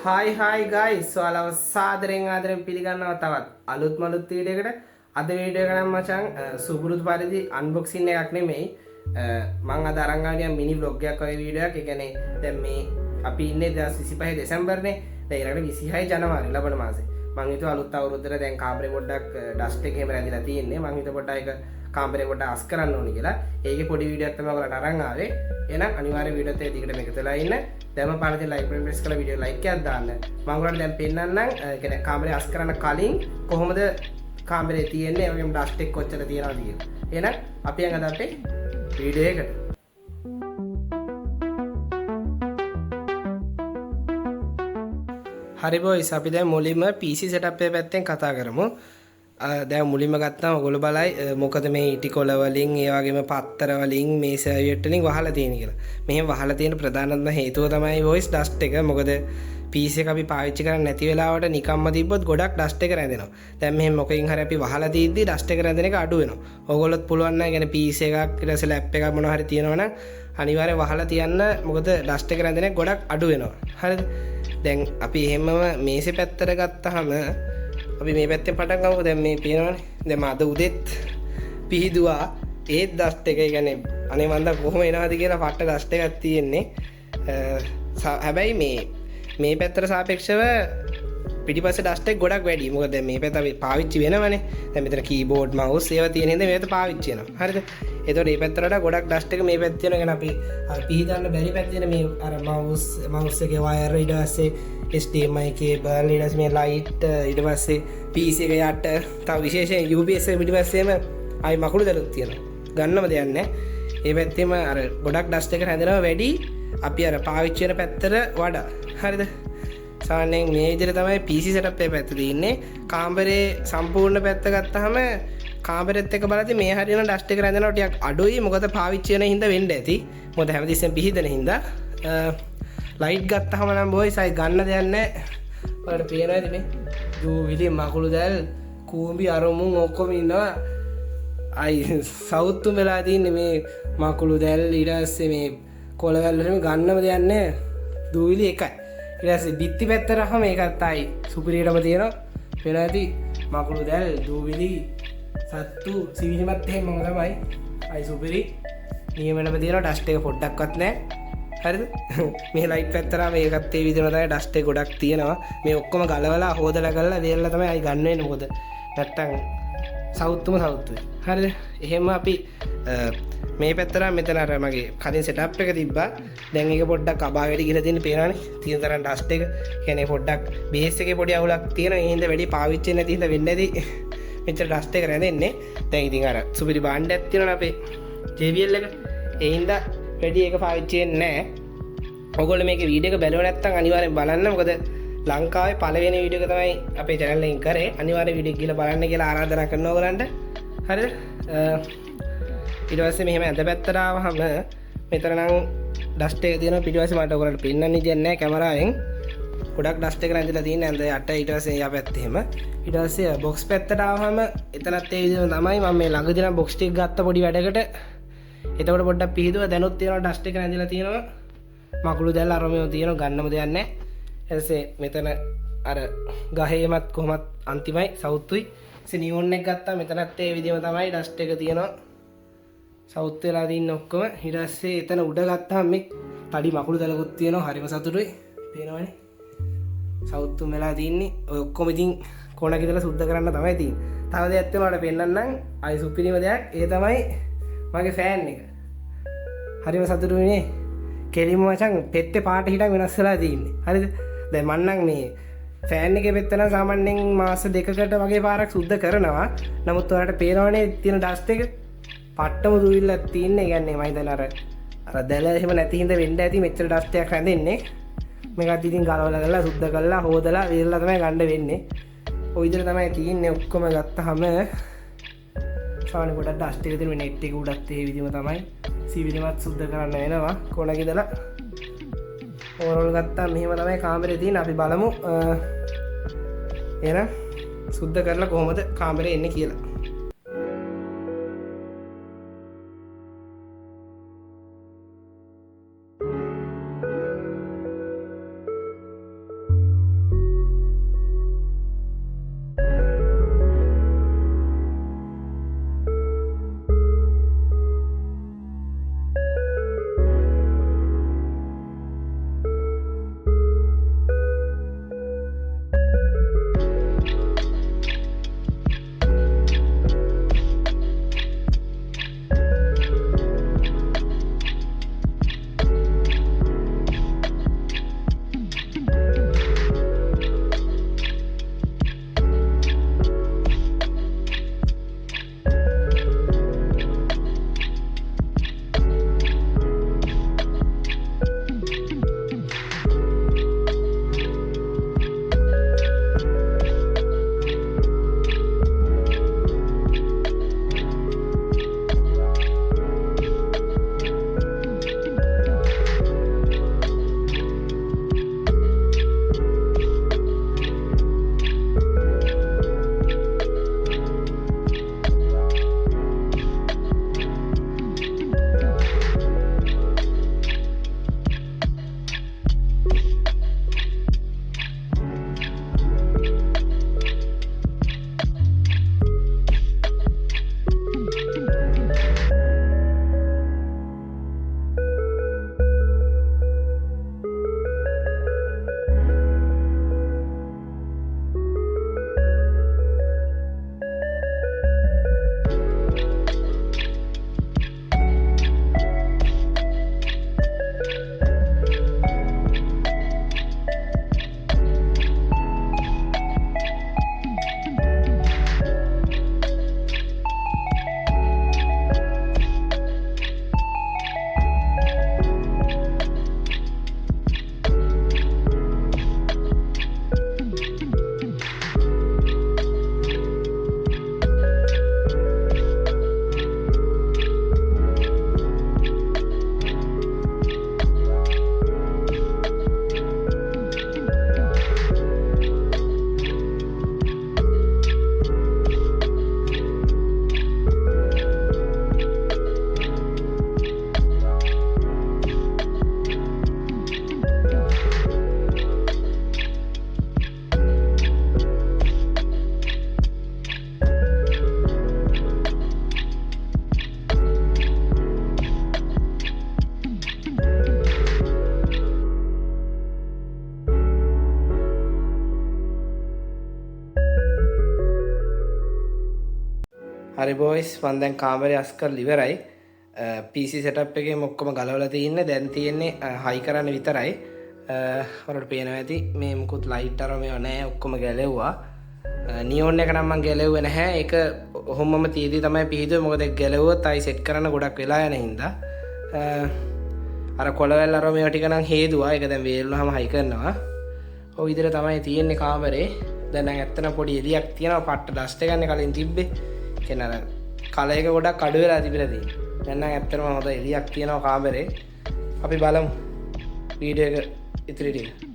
Hi guys. ඔයාලව ආදරෙන් පිළිගන්නවා තවත් අලුත් මලුත් වීඩියෝ එකකට. අද වීඩියෝ එක නම් මචං සුපුරුදු පරිදි අන්බොක්සින් එකක් නෙමෙයි. මම අද අරන් ආවිය මිනි vlog එකක් වගේ වීඩියෝ එකක්. ඒ කියන්නේ දැන් මේ අපි ඉන්නේ 2025 දෙසැම්බර්නේ. දැන් ඊළඟට 26 ජනවාරි ලබන මාසේ. මම හිතුවා අලුත් අවුරුද්දට දැන් කාමරේ පොඩ්ඩක් ඩස්ට් එක එහෙම රැඳිලා තියෙන්නේ. මම හිතුවා පොඩ්ඩක් ඒක කාමරේ පොඩ්ඩක් අස් කරන්න ඕනි කියලා. ඒකේ පොඩි වීඩියෝ එකක් තමයි ඔයාලට අරන් ආවේ. එහෙනම් අනිවාර්යෙන් වීඩියෝ එකත් දිගට මේක තලා ඉන්න. දැන් මම පාරදී ලයික් බටන් ප්‍රෙස් කරලා වීඩියෝ ලයික් එකක් දාන්න. මම ඔයාලට දැන් පෙන්නන්නම් කියන්නේ කාමරේ අස් කරන්න කලින් කොහොමද කාමරේ තියෙන්නේ ඒ වගේම ඩස්ට් එක කොච්චර තියනවද කියලා. එහෙනම් අපි යන් අද අපේ වීඩියෝ එකට. හරි බොයිස් අපි දැන් මුලින්ම PC setup එක පැත්තෙන් කතා කරමු. දැන් මුලින්ම ගත්තාම ඔයගොල්ලෝ බලයි මොකද මේ ඉටිකොල වලින් ඒ වගේම පත්තර වලින් මේ සර්වියට් වලින් වහලා තියෙන කියලා. මෙහෙම වහලා තියෙන ප්‍රධානම හේතුව තමයි වොයිස් ඩස්ට් එක. මොකද PC එක අපි පාවිච්චි කරන්නේ නැති වෙලාවට නිකම්ම තිබ්බොත් ගොඩක් ඩස්ට් එක රැඳෙනවා. දැන් මෙහෙම මොකකින් හරි අපි වහලා දීද්දි ඩස්ට් එක රැඳෙන එක අඩු වෙනවා. ඕගොල්ලොත් පුළුවන් නම් يعني PC එකක් ඊට පස්සේ ලැප් එකක් මොනවා හරි තියෙනවා නම් අනිවාර්යෙන් වහලා තියන්න. මොකද ඩස්ට් එක රැඳෙන එක ගොඩක් අඩු වෙනවා. හරිද? දැන් අපි එහෙමම මේසේ පැත්තට ගත්තාම අපි මේ පැත්තෙන් පටන් ගමු. දැන් මේ පේනවනේ. දැන් මම අද උදෙත් පිහිදුවා ඒත් ඩස්ට් එක. ඒ කියන්නේ අනේ මන්ද කොහොම එනවද කියලා පට්ට ඩස්ට් එකක් තියෙන්නේ. හැබැයි මේ පැත්තට සාපේක්ෂව පිටිපස්සේ ඩස්ට් එක ගොඩක් වැඩි. මොකද දැන් මේ පැත්ත අපි පාවිච්චි වෙනවනේ. දැන් මෙතන කීබෝඩ් මවුස් ඒවා තියෙන හින්දා මේ පැත්ත පාවිච්චි වෙනවා. හරිද? ඒතකොට මේ පැත්තට වඩා ගොඩක් ඩස්ට් එක මේ පැත්තේ තියෙනවා. يعني අපි පිහිදන්න බැරි පැත්තේ මේ අර මවුස් එකේ වයර් ඊට පස්සේ HDMI කේබල් ඊට පස්සේ මේ ලයිට් ඊට පස්සේ PC එක යට තව විශේෂයෙන් UPS එක පිටිපස්සේම ආයි මකුළු දැලුත් තියෙනවා. ගන්නම දෙයක් නැහැ. ඒ පැත්තේම අර ගොඩක් ඩස්ට් එක හැදෙනවා වැඩි අපි අර පාවිච්චි වෙන පැත්තට වඩා. හරිද? සාමාන්‍යයෙන් මේ විදිහට තමයි PC setup එක පැත්ත තියෙන්නේ. කාමරේ සම්පූර්ණ පැත්ත ගත්තාම කාමරෙත් එක බලද්දි මේ හරියන ඩස්ට් එක රැඳෙනවා ටිකක් අඩුයි. මොකද පාවිච්චි වෙන හින්දා වෙන්න ඇති. මොකද හැමතිස්සෙම පිහිදෙන හින්දා. ලයිට් ගත්තහම නම් බොයිස් අය ගන්න දෙයක් නැහැ. ඔයාලට පේනවද මේ? දූවිලි මකුළු දැල් කූඹි අරමුන් ඔක්කොම ඉන්නවා. අය සවුත්තු වෙලා තින්නේ මේ මකුළු දැල් ඊට පස්සේ මේ කොළවැල් වලින් ගන්නම දෙයක් නැහැ. දූවිලි එකයි. ඊට පස්සේ බිත්ති පැත්තරම මේකත් ආයි සුපිරියටම තියෙනවා. වෙනදී මකුළු දැල් දූවිලි සත්තු සිවිලිමත් එහෙමම තමයි. ආයි සුපිරි නියමනම තියෙනවා. ඩස්ට් එක පොඩ්ඩක්වත් නැහැ. හරිද? මේ ලයිට් පැත්තරම ඒකත් ඒ විදිහම තමයි ඩස්ට් එක ගොඩක් තියෙනවා. මේ ඔක්කොම ගලවලා හොදලා කරලා වේලලා තමයි අයි ගන්න වෙන්නේ. මොකද නැත්තම් සවුත්තුම සවුත්තුයි. හරිද? එහෙම අපි මේ පැත්තරම මෙතන අර මගේ කලින් සෙටප් එක තිබ්බා. දැන් ඒක පොඩ්ඩක් අබා වැඩි කියලා තියෙන පේනවනේ. තියෙන තරම් ඩස්ට් එක. කියන්නේ පොඩ්ඩක් බේස් එකේ පොඩි අවුලක් තියෙනවා. ඒ හින්දා වැඩි පාවිච්චි නැති හින්දා වෙන්නේ නැති. මෙච්චර ඩස්ට් එක රැඳෙන්නේ. දැන් ඉතින් අර සුපිරි බාණ්ඩයක් තියෙනවා අපේ JBL එක. ඒ හින්දා වැඩි ඒක පාවිච්චි වෙන්නේ නැහැ. ඔයගොල්ලෝ මේකේ වීඩියෝ එක බැලුවා නැත්නම් අනිවාර්යෙන් බලන්න. මොකද ලංකාවේ පළවෙනි වීඩියෝ එක තමයි අපේ channel එකෙන් කරේ. අනිවාර්යෙන් වීඩියෝ එක ගිහලා බලන්න කියලා ආරාධනා කරනවා ඔයගලන්ට. හරිද? ඊට පස්සේ මෙහෙම ඇඳ පැත්තට ආවහම මෙතන නම් ඩස්ට් එක තියෙනවා. පිටිපස්සේ මට ඔයගලන්ට පෙන්වන්න ඉතින් නැහැ කැමරාවෙන්. ගොඩක් ඩස්ට් එක රැඳිලා තියෙන ඇඳ යට ඊට පස්සේ යා පැත්තේ එහෙම. ඊට පස්සේ බොක්ස් පැත්තට ආවහම එතනත් ඒ විදිහම තමයි. මම මේ ළඟදී නම් බොක්ස් ටික ගත්ත පොඩි වැඩකට. එතකොට පොඩ්ඩක් පිහිදුවා. දැනුත් තියෙනවා ඩස්ට් එක රැඳිලා තියෙනවා. මකුළු දැල් අරමෙම තියෙනවා. ගන්නම දෙයක් නැහැ. ඊටසේ මෙතන අර ගහේමත් කොහොමත් අන්තිමයි සවුත්තුයි. ඉතින් නියෝන් එක ගත්තා. මෙතනත් ඒ විදිහම තමයි ඩස්ට් එක තියෙනවා. සවුත් වෙලා තියෙන ඔක්කොම. ඊට පස්සේ එතන උඩ ගත්තාම මේ තඩි මකුළු දැලකුත් තියෙනවා. හරිම සතුටුයි. පේනවනේ. සවුත්තුම වෙලා තින්නේ. ඔය ඔක්කොම ඉතින් කොනක ඉඳලා සුද්ධ කරන්න තමයි තියෙන්නේ. තව දෙයක් තියෙනවා මට පෙන්නන්නම්. අයි සුපිරිම දෙයක්. ඒ තමයි මගේ ෆෑන් එක. හරිම සතුටුයි නේ. කෙලිම මචං පෙත්තේ පාට හිටන් වෙනස් වෙලා තියෙන්නේ. හරිද? දැන් මම නම් මේ ෆෑන් එකේ පෙත්ත නම් සාමාන්‍යයෙන් මාස දෙකකට වගේ පාරක් සුද්ධ කරනවා. නමුත් ඔයාලට පේනවනේ තියෙන ඩස්ට් එක පට්ටම දුවිල්ලක් තියෙන්නේ. කියන්නේ මම හිතන අර දැල එහෙම නැති හින්දා වෙන්න ඇති මෙච්චර ඩස්ට් එකක් රැඳෙන්නේ. මේකත් ඉතින් ගලවලා කරලා සුද්ධ කරලා හොදලා වේලලා තමයි ගන්න වෙන්නේ. ඔය විදිහට තමයි තියෙන්නේ. ඔක්කොම ගත්තාම සාමාන්‍ය කොට ඩස්ට් එක තියෙන නෙට් එක උඩත් ඒ විදිහම තමයි. සිවිලිමත් සුද්ධ කරන්න වෙනවා. කොනක ඉඳලා ඕවරෝල් ගත්තා මෙහෙම තමයි කාමරේ තියෙන. අපි බලමු එහෙනම් සුද්ධ කරලා කොහොමද කාමරේ එන්නේ කියලා. හරි බොයිස් මම දැන් කාමරේ අස් කරලා ඉවරයි. PC setup එකේ ඔක්කොම ගලවලා තින්නේ. දැන් තියෙන්නේ හයි කරන්න විතරයි. ඔයාලට පේනවා ඇති මේ මුකුත් ලයිට් අර මේව නැහැ. ඔක්කොම ගැලෙව්වා. නියෝන් එක නම් මම ගැලෙව්වේ නැහැ. ඒක ඔහොමම තියදී තමයි පිහිදුවේ. මොකද ඒක ගැලෙව්වොත් ආයි සෙට් කරන්න ගොඩක් වෙලා යන හින්දා. අර කොළවැල් අර මේව ටික නම් හේදුවා. ඒක දැන් වේලුනහම හයි කරනවා. ඔය විදිහට තමයි තියෙන්නේ කාමරේ. දැන් නම් ඇත්තටම පොඩි එළියක් තියෙනවා. පට්ට ඩස්ට් එකක් කලින් තිබ්බේ. කියන අර කලර් එක ගොඩක් අඩු වෙලා තිබිලා තියෙනවා. දැන් නම් ඇත්තටම හොඳ එළියක් තියෙනවා කාමරේ. අපි බලමු වීඩියෝ එක ඉතිරි ටික.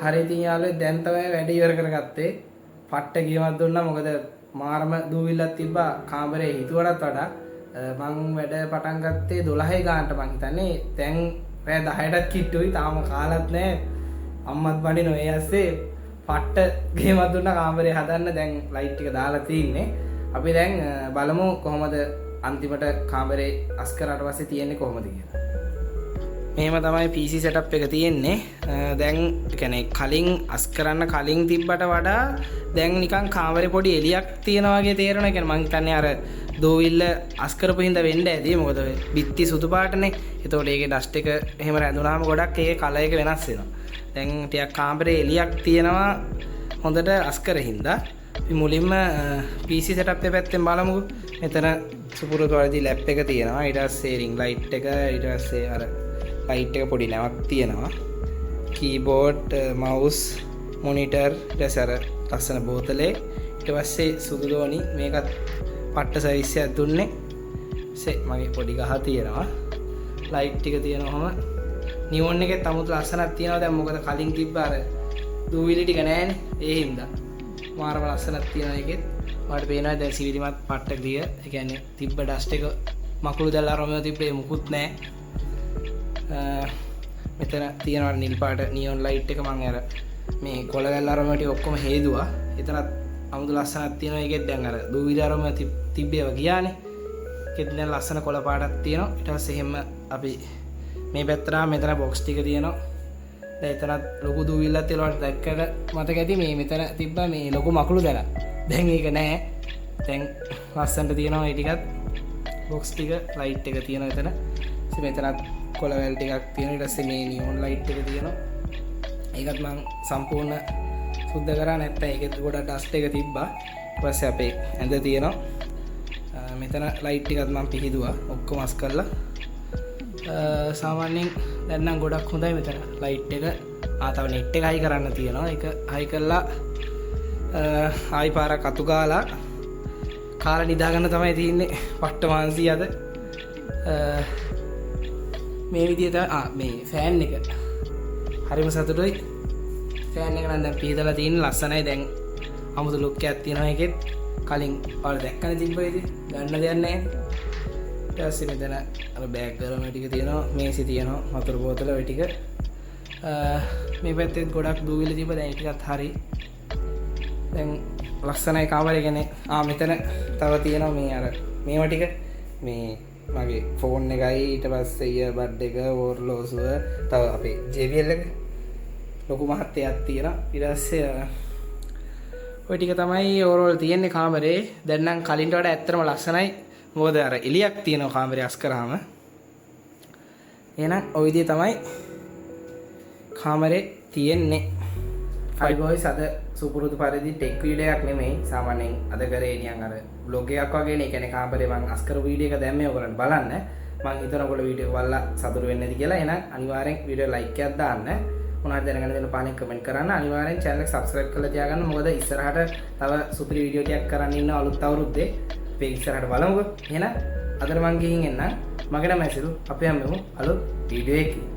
හරි ඉතින් යාළුවෝ දැන් තමයි වැඩ ඉවර කරගත්තේ. පට්ට ගියවත් දුන්නා. මොකද මාරම දූවිල්ලක් තිබ්බා කාමරේ හිතුවටත් වඩා. මං වැඩ පටන් ගත්තේ 12 ගානට මං හිතන්නේ. දැන් රෑ 10ටත් කිට්ටුයි. තාම කාලත් නැහැ. අම්මත් බඩිනෝ ඒ ඇස්සේ පට්ට ගියවත් දුන්නා කාමරේ හදන්න. දැන් ලයිට් ටික දාලා තින්නේ. අපි දැන් බලමු කොහොමද අන්තිමට කාමරේ අස් කරාට පස්සේ තියෙන්නේ කොහොමද කියලා. මෙහෙම තමයි PC setup එක තියෙන්නේ. දැන් කියන්නේ කලින් අස් කරන්න කලින් තිබ්බට වඩා දැන් නිකන් කාමරේ පොඩි එළියක් තියෙනවා වගේ තේරෙනවා. කියන්නේ මං හිතන්නේ අර දෝවිල්ල අස් කරපු හින්දා වෙන්න ඇති. මොකද බිත්ති සුදු පාටනේ. ඒතකොට ඒකේ ඩස්ට් එක එහෙම රැඳුනාම ගොඩක් ඒකේ කලර් එක වෙනස් වෙනවා. දැන් ටිකක් කාමරේ එළියක් තියෙනවා හොඳට අස් කර හින්දා. අපි මුලින්ම PC setup එක පැත්තෙන් බලමුකෝ. මෙතන සුපුරුදු පරිදි ලැප් එක තියෙනවා. ඊට පස්සේ ring light එක, ඊට පස්සේ අර ලයිට් එක පොඩි නැවක් තියෙනවා. කීබෝඩ්, මවුස්, මොනිටර්, ඊටසර ලස්සන බෝතලේ. ඊට පස්සේ සුදු දෝනි මේකත් පට්ට සර්විස් එකක් දුන්නේ. මගේ පොඩි ගහ තියෙනවා. ලයිට් ටික තියෙනවම නියෝන් එකෙත් අමුතු ලස්සනක් තියෙනවා. දැන් මොකද කලින් තිබ්බ අර දූවිලි ටික නැහැනේ. ඒ හින්දා මාරම ලස්සනක් තියෙනවා ඒකෙත්. ඔයාලට පේනවා දැන් සිවිලිමත් පට්ට ක්ලිය. ඒ කියන්නේ තිබ්බ ඩස්ට් එක මකුළු දැල්ලා රොමෝ තිබ්බේ මුකුත් නැහැ. මෙතන තියෙනවා නිල් පාට නියොන් ලයිට් එක. මම අර මේ කොළවැල් අරම ටික ඔක්කොම හේදුවා. එතනත් අමුතු ලස්සනක් තියෙනවා. ඒකෙත් දැන් අර දූවිලි අරම තිබ්බේව ගියානේ. ඒකෙත් දැන් ලස්සන කොළ පාටක් තියෙනවා. ඊට පස්සේ එහෙම අපි මේ පැත්තට මෙතන බොක්ස් ටික තියෙනවා. දැන් එතනත් ලොකු දූවිල්ලක් තියෙනවා. දැක්කට මතක ඇති මේ මෙතන තිබ්බා මේ ලොකු මකුළු දැල. දැන් ඒක නැහැ. දැන් ලස්සනට තියෙනවා ඒ ටිකත්. බොක්ස් ටික ලයිට් එක තියෙනවා එතන. මෙතනත් කොළවැල් ටිකක් තියෙනවා. ඊට පස්සේ මේ නියොන් ලයිට් එක තියෙනවා. ඒකත් මම සම්පූර්ණ සුද්ධ කරා. නැත්නම් ඒකෙත් ගොඩක් ඩස්ට් එක තිබ්බා. ඊට පස්සේ අපේ ඇඳ තියෙනවා. මෙතන ලයිට් ටිකත් මම පිහිදුවා. ඔක්කොම අස් කරලා. සාමාන්‍යයෙන් දැන් නම් ගොඩක් හොඳයි මෙතන ලයිට් එක. තව නෙට් එක හයි කරන්න තියෙනවා. ඒක හයි කරලා ආයි පාරක් අතු ගාලා කාලා නිදාගන්න තමයි තියෙන්නේ. පට්ට මාන්සි අද. මේ විදිහට මේ ෆෑන් එක හරිම සතුටුයි. ෆෑන් එක නම් දැන් පිහදලා තියෙන ලස්සනයි. දැන් අමුතු ලුක් එකක් තියෙනවා ඒකෙත්. කලින් ඔයාලා දැක්කනේ තිබ්බේ ඉතින් ගන්න දෙයක් නැහැ. ඊට පස්සේ මෙතන අර බෑග් ගලම ටික තියෙනවා. මේසෙ තියෙනවා වතුර බෝතල ඔය ටික. මේ පැත්තෙත් ගොඩක් දූවිලි තිබ්බ දැන් ටිකක් හරි දැන් ලස්සනයි කාමරේ කියන්නේ මෙතන තව තියෙනවා මේ අර මේවා ටික මේ මගේ ෆෝන් එකයි ඊට පස්සේ ඉයර්බඩ් එක ඕර්ලෝසුව තව අපේ JBL එක ලොකු මහත්තයක් තියෙනවා ඊට පස්සේ ඔය ටික තමයි ඕවරෝල් තියෙන්නේ කාමරේ දැන් නම් කලින්ට වඩා ඇත්තටම ලස්සනයි මොකද අර එලියක් තියෙනවා කාමරේ අස් කරාම එහෙනම් ওই විදිය තමයි කාමරේ තියෙන්නේ Hi boys අද සුපුරුදු පරිදි ටෙක් වීඩියෝ එකක් නෙමෙයි සාමාන්‍යයෙන් අද කරේ නිකන් අර බ්ලොග් එකක් වගේ නේ කියන්නේ කාමරේ මම අස් කරපු වීඩියෝ එක දැම්මේ ඔයගොල්ලන්ට බලන්න මම හිතනවා ඔයගොල්ලෝ වීඩියෝ එක බලලා සතුටු වෙන්නේ නැති කියලා එහෙනම් අනිවාර්යෙන් වීඩියෝ ලයික් එකක් දාන්න මොනවද දැනගන්න දෙන පානෙන් කමෙන්ට් කරන්න අනිවාර්යෙන් channel එක subscribe කරලා තියාගන්න මොකද ඉස්සරහට තව සුපිරි වීඩියෝ ටිකක් කරන්න ඉන්න අලුත් අවුරුද්දේ අපි ඉස්සරහට බලමුකෝ එහෙනම් අදට මම ගිහින් එන්න මගේ නම ඇසිරු අපි හැමෝම අලුත් වීඩියෝ එකකින්